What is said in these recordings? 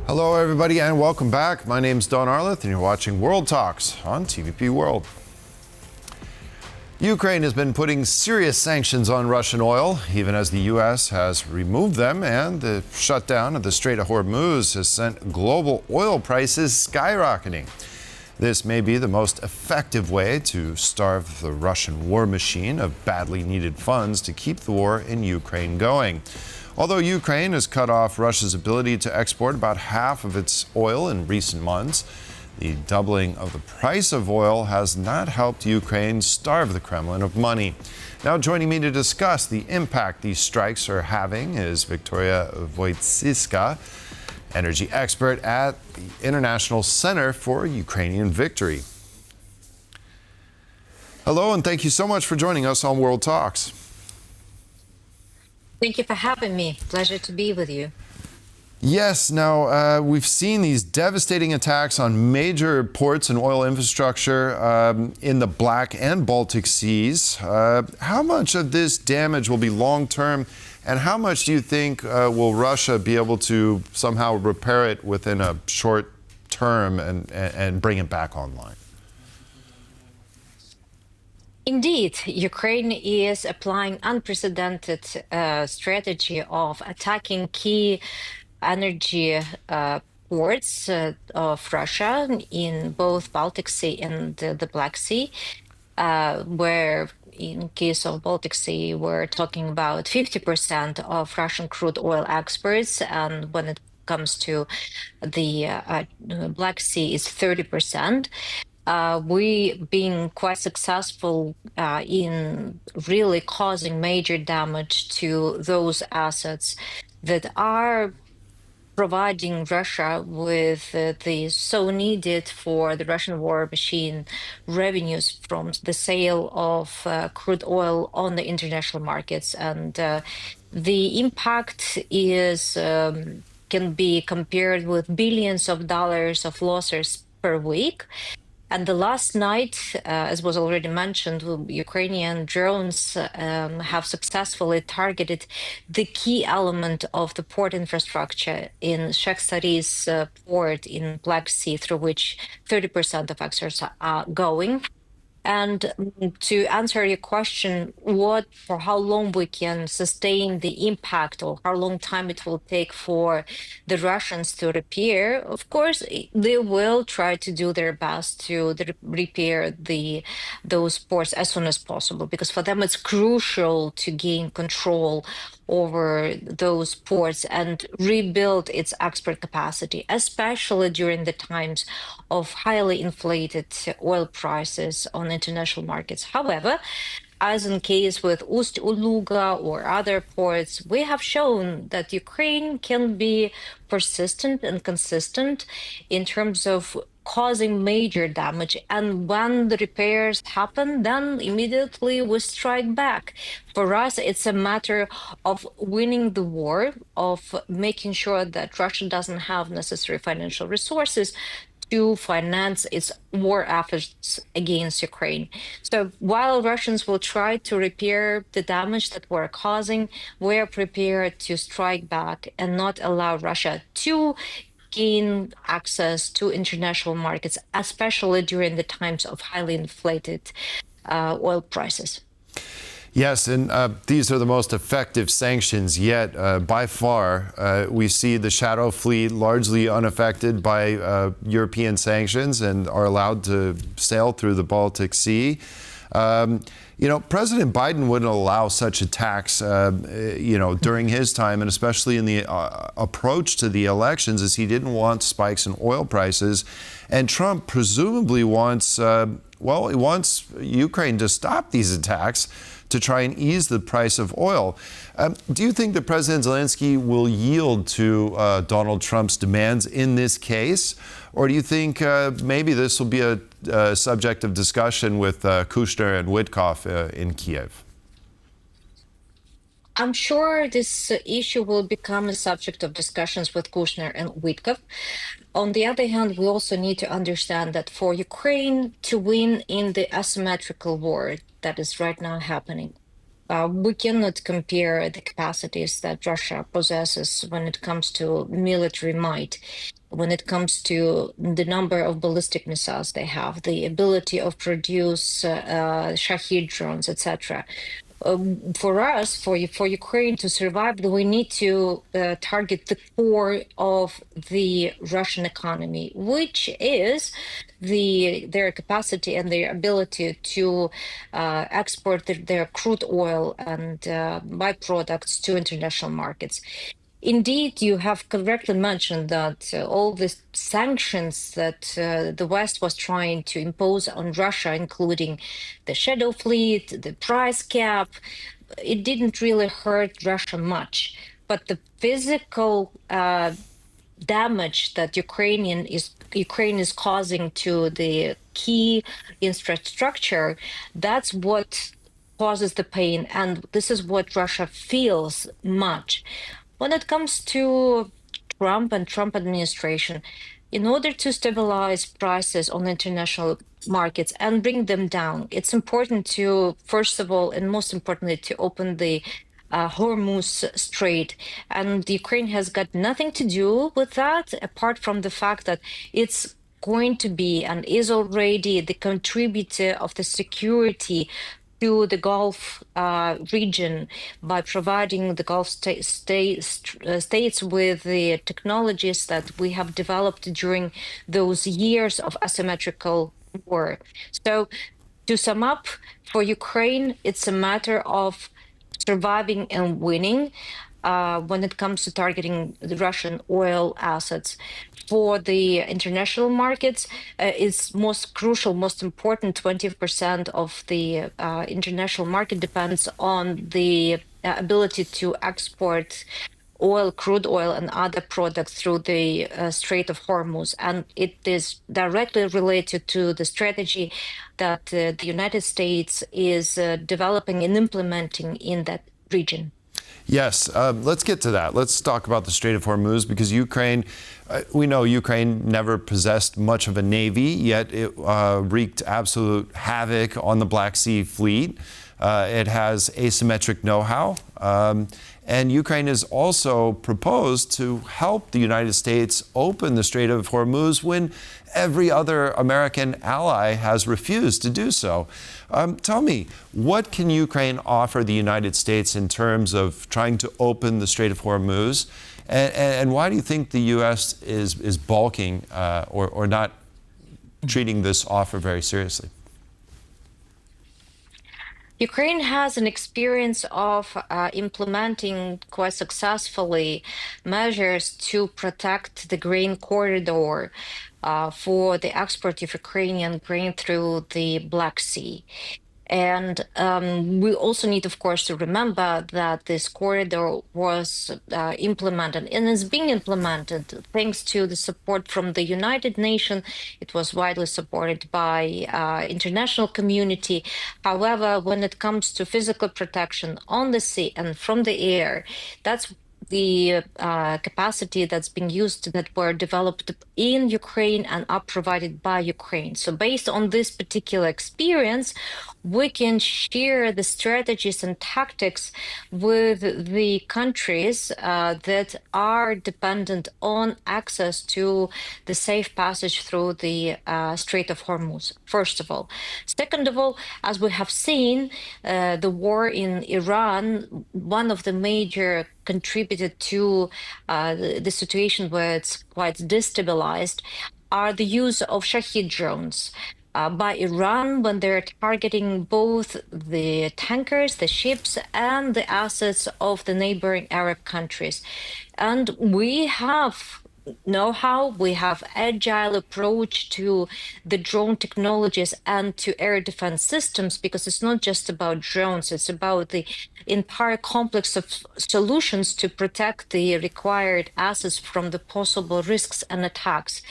Hello, everybody, and welcome back. My name's Don Arleth, and you're watching World Talks on TVP World. Ukraine has been putting serious sanctions on Russian oil, even as the U.S. has removed them, and the shutdown of the Strait of Hormuz has sent global oil prices skyrocketing. This may be the most effective way to starve the Russian war machine of badly needed funds to keep the war in Ukraine going. Although Ukraine has cut off Russia's ability to export about half of its oil in recent months, the doubling of the price of oil has not helped Ukraine starve the Kremlin of money. Now, joining me to discuss the impact these strikes are having is Victoria Voytsitska, energy expert at the International Center for Ukrainian Victory. Hello, and thank you so much for joining us on World Talks. Thank you for having me. Pleasure to be with you. Yes, now we've seen these devastating attacks on major ports and oil infrastructure in the Black and Baltic Seas. How much of this damage will be long-term, and how much do you think will Russia be able to somehow repair it within a short term and bring it back online? Indeed, Ukraine is applying unprecedented strategy of attacking key energy ports of Russia in both Baltic Sea and the Black Sea, where in case of Baltic Sea, we're talking about 50% of Russian crude oil exports, and when it comes to the Black Sea, is 30%. We been quite successful in really causing major damage to those assets that are providing Russia with the so needed for the Russian war machine revenues from the sale of crude oil on the international markets. And the impact is can be compared with billions of dollars of losses per week. And the last night, as was already mentioned, Ukrainian drones have successfully targeted the key element of the port infrastructure in Sheikh Sari's port in Black Sea, through which 30% of exports are going. And to answer your question, what for how long we can sustain the impact, or how long time it will take for the Russians to repair, of course, they will try to do their best to repair those ports as soon as possible, because for them it's crucial to gain control over those ports and rebuild its export capacity, especially during the times of highly inflated oil prices on international markets. However, as in case with Ust-Luga or other ports, we have shown that Ukraine can be persistent and consistent in terms of causing major damage. And when the repairs happen, then immediately we strike back. For us, it's a matter of winning the war, of making sure that Russia doesn't have necessary financial resources to finance its war efforts against Ukraine. So while Russians will try to repair the damage that we're causing, we're prepared to strike back and not allow Russia to gain access to international markets, especially during the times of highly inflated oil prices. Yes, and these are the most effective sanctions yet. By far, we see the shadow fleet largely unaffected by European sanctions and are allowed to sail through the Baltic Sea. President Biden wouldn't allow such attacks, during his time, and especially in the approach to the elections, as he didn't want spikes in oil prices. And Trump presumably wants, he wants Ukraine to stop these attacks to try and ease the price of oil. Do you think that President Zelensky will yield to Donald Trump's demands in this case? Or do you think maybe this will be a subject of discussion with Kushner and Witkoff in Kyiv? I'm sure this issue will become a subject of discussions with Kushner and Witkoff. On the other hand, we also need to understand that for Ukraine to win in the asymmetrical war that is right now happening, we cannot compare the capacities that Russia possesses when it comes to military might when it comes to the number of ballistic missiles they have, the ability of produce Shahid drones, etc. For us, for Ukraine to survive, we need to target the core of the Russian economy, which is their capacity and their ability to export their crude oil and byproducts to international markets. Indeed, you have correctly mentioned that all the sanctions that the West was trying to impose on Russia, including the shadow fleet, the price cap, it didn't really hurt Russia much. But the physical damage that Ukraine is causing to the key infrastructure, that's what causes the pain, and this is what Russia feels much. When it comes to Trump and Trump administration, in order to stabilize prices on international markets and bring them down, it's important to, first of all, and most importantly, to open the Hormuz Strait. And Ukraine has got nothing to do with that, apart from the fact that it's going to be and is already the contributor of the security to the Gulf region by providing the Gulf states with the technologies that we have developed during those years of asymmetrical war. So, to sum up, for Ukraine, it's a matter of surviving and winning when it comes to targeting the Russian oil assets. For the international markets, it's most crucial, most important. 20% of the international market depends on the ability to export oil, crude oil, and other products through the Strait of Hormuz. And it is directly related to the strategy that the United States is developing and implementing in that region. Yes, let's get to that. Let's talk about the Strait of Hormuz because Ukraine, we know Ukraine never possessed much of a navy, yet it wreaked absolute havoc on the Black Sea fleet. It has asymmetric know-how. And Ukraine has also proposed to help the United States open the Strait of Hormuz when every other American ally has refused to do so. Tell me, what can Ukraine offer the United States in terms of trying to open the Strait of Hormuz? And why do you think the U.S. is balking or not treating this offer very seriously? Ukraine has an experience of implementing quite successfully measures to protect the grain corridor for the export of Ukrainian grain through the Black Sea. And we also need, of course, to remember that this corridor was implemented and is being implemented thanks to the support from the United Nations. It was widely supported by international community. However, when it comes to physical protection on the sea and from the air, that's the capacity that's being used that were developed in Ukraine and are provided by Ukraine. So based on this particular experience, we can share the strategies and tactics with the countries that are dependent on access to the safe passage through the Strait of Hormuz, first of all. Second of all, as we have seen, the war in Iran, one of the major contributed to the situation where it's quite destabilized are the use of Shahid drones by Iran when they're targeting both the tankers, the ships, and the assets of the neighboring Arab countries. And we have know-how, we have agile approach to the drone technologies and to air defense systems, because it's not just about drones, it's about the entire complex of solutions to protect the required assets from the possible risks and attacks.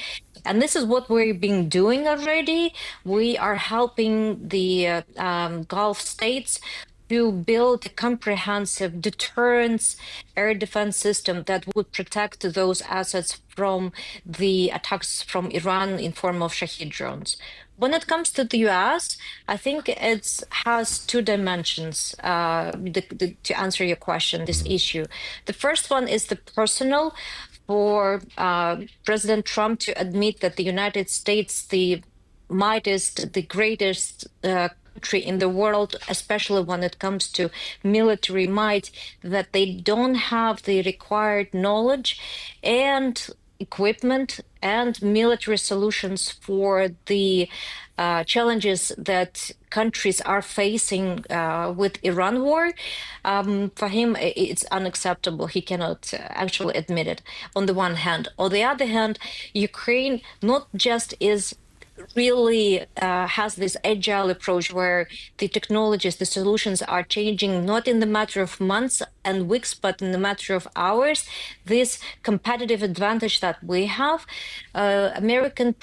And this is what we've been doing already. We are helping the Gulf states to build a comprehensive deterrence air defense system that would protect those assets from the attacks from Iran in form of Shahid drones. When it comes to the US, I think it has two dimensions to answer your question, this issue. The first one is the personal for President Trump to admit that the United States, the mightiest, the greatest country in the world, especially when it comes to military might, that they don't have the required knowledge and equipment and military solutions for the challenges that countries are facing with Iran war. For him, it's unacceptable. He cannot actually admit it, on the one hand. On the other hand, Ukraine not just is really has this agile approach where the technologies, the solutions are changing not in the matter of months and weeks, but in the matter of hours. This competitive advantage that we have, American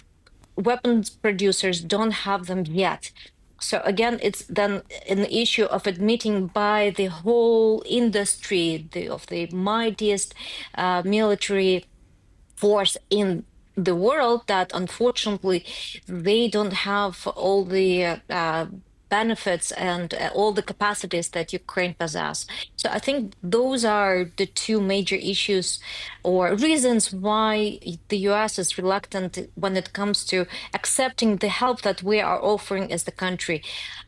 weapons producers don't have them yet. So again, it's then an issue of admitting by the whole industry of the mightiest military force in the world that unfortunately they don't have all the benefits and all the capacities that Ukraine possess. So I think those are the two major issues or reasons why the US is reluctant when it comes to accepting the help that we are offering as the country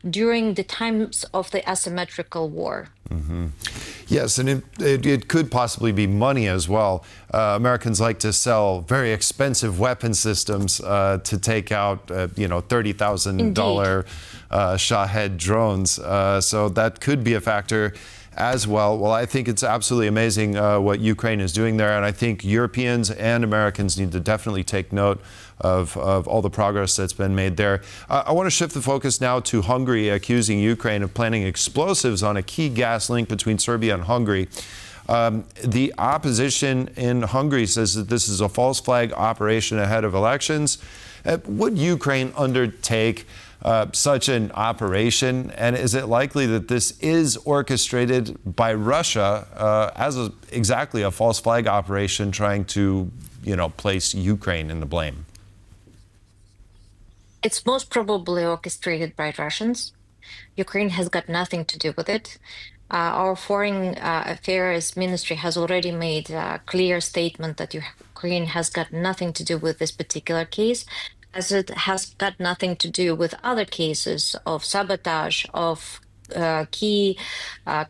during the times of the asymmetrical war. Mm-hmm. Yes, and it could possibly be money as well. Americans like to sell very expensive weapon systems to take out, $30,000 Shahed drones. So that could be a factor as well. Well, I think it's absolutely amazing what Ukraine is doing there, and I think Europeans and Americans need to definitely take note of all the progress that's been made there. I want to shift the focus now to Hungary, accusing Ukraine of planting explosives on a key gas link between Serbia and Hungary. The opposition in Hungary says that this is a false flag operation ahead of elections. Would Ukraine undertake such an operation? And is it likely that this is orchestrated by Russia as exactly a false flag operation trying to, place Ukraine in the blame? It's most probably orchestrated by Russians. Ukraine has got nothing to do with it. Our Foreign Affairs Ministry has already made a clear statement that Ukraine has got nothing to do with this particular case, as it has got nothing to do with other cases of sabotage of key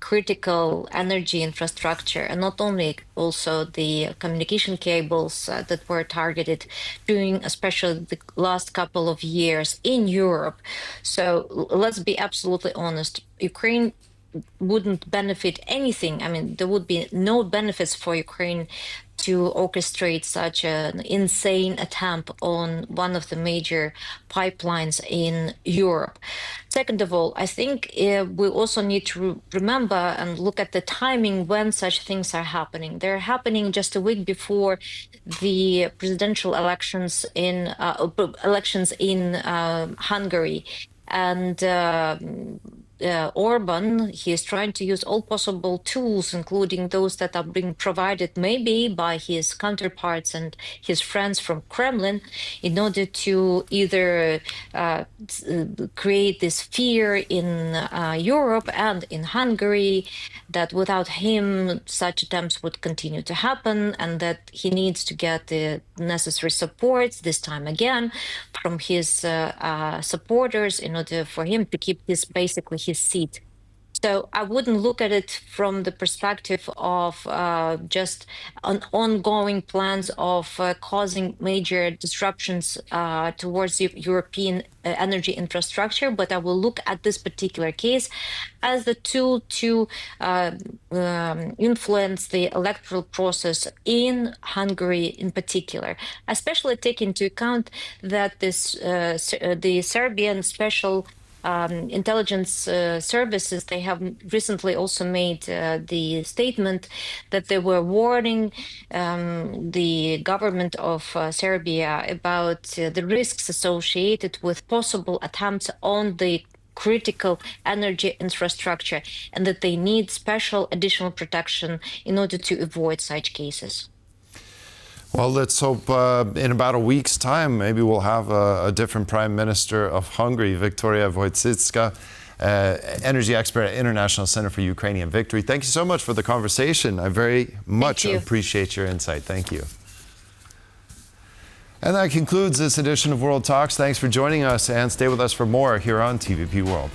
critical energy infrastructure, and not only also the communication cables that were targeted during especially the last couple of years in Europe. So let's be absolutely honest, Ukraine wouldn't benefit anything. I mean, there would be no benefits for Ukraine to orchestrate such an insane attempt on one of the major pipelines in Europe. Second of all, I think we also need to remember and look at the timing when such things are happening. They're happening just a week before the presidential elections in Hungary, and Orban, he is trying to use all possible tools, including those that are being provided maybe by his counterparts and his friends from Kremlin, in order to either create this fear in Europe and in Hungary that without him such attempts would continue to happen, and that he needs to get the necessary support this time again from his supporters in order for him to keep basically his seat. So I wouldn't look at it from the perspective of just an ongoing plans of causing major disruptions towards the European energy infrastructure, but I will look at this particular case as the tool to influence the electoral process in Hungary in particular, especially take into account that the Serbian special intelligence services, they have recently also made the statement that they were warning the government of Serbia about the risks associated with possible attempts on the critical energy infrastructure, and that they need special additional protection in order to avoid such cases. Well, let's hope in about a week's time, maybe we'll have a different prime minister of Hungary, Victoria Voytsitska, energy expert at International Center for Ukrainian Victory. Thank you so much for the conversation. I very much appreciate your insight. Thank you. And that concludes this edition of World Talks. Thanks for joining us, and stay with us for more here on TVP World.